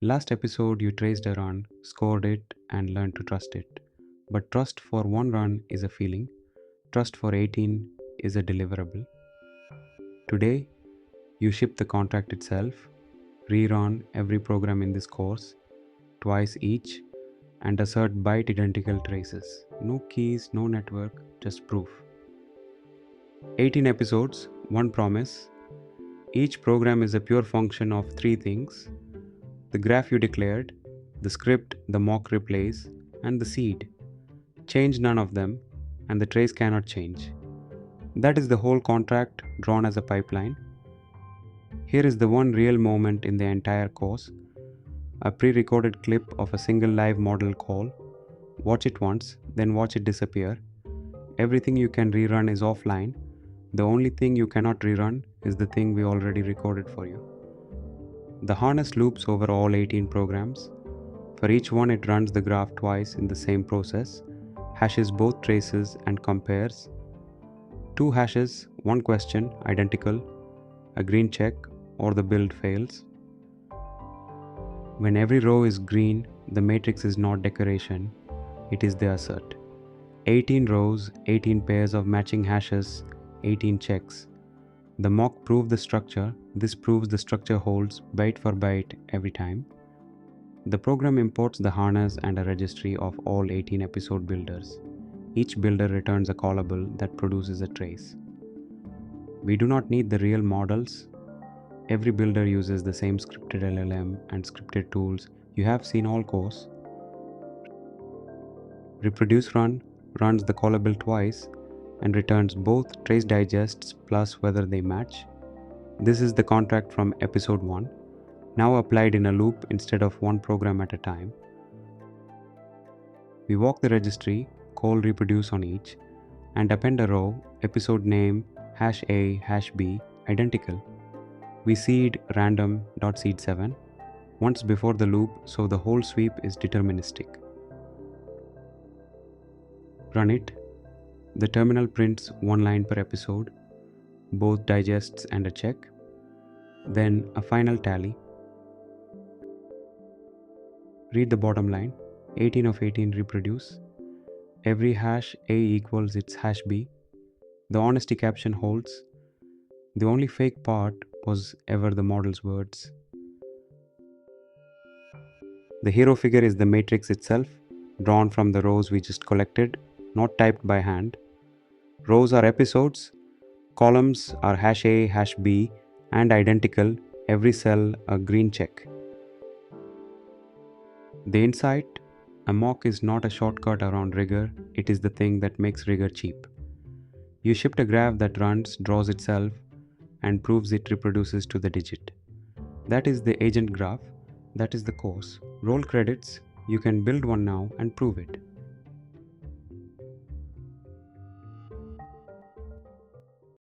Last episode, you traced a run, scored it, and learned to trust it. But trust for one run is a feeling, trust for 18 is a deliverable. Today, you ship the contract itself, rerun every program in this course, twice each, and assert byte identical traces. No keys, no network, just proof. 18 episodes, one promise. Each program is a pure function of three things: the graph you declared, the script the mock replays, and the seed. Change none of them, and the trace cannot change. That is the whole contract drawn as a pipeline. Here is the one real moment in the entire course: a pre-recorded clip of a single live model call. Watch it once, then watch it disappear. Everything you can rerun is offline. The only thing you cannot rerun is the thing we already recorded for you. The harness loops over all 18 programs. For each one, it runs the graph twice in the same process, hashes both traces and compares. 2 hashes, 1 question, identical, a green check, or the build fails. When every row is green, the matrix is not decoration, it is the assert. 18 rows, 18 pairs of matching hashes, 18 checks. The mock proved the structure. This proves the structure holds byte for byte every time. The program imports the harness and a registry of all 18 episode builders. Each builder returns a callable that produces a trace. We do not need the real models. Every builder uses the same scripted LLM and scripted tools you have seen all course. Reproduce run runs the callable twice and returns both trace digests plus whether they match. This is the contract from episode 1, now applied in a loop instead of one program at a time. We walk the registry, call reproduce on each, and append a row, episode name, hash A, hash B, identical. We seed random.seed7 once before the loop, so the whole sweep is deterministic. Run it. The terminal prints one line per episode, both digests and a check, then a final tally. Read the bottom line, 18 of 18 reproduce. Every hash A equals its hash B. The honesty caption holds. The only fake part was ever the model's words. The hero figure is the matrix itself, drawn from the rows we just collected, not typed by hand. Rows are episodes, columns are hash A, hash B, and identical, every cell a green check. The insight: a mock is not a shortcut around rigor, it is the thing that makes rigor cheap. You shipped a graph that runs, draws itself, and proves it reproduces to the digit. That is the agent graph, that is the course. Roll credits, you can build one now and prove it.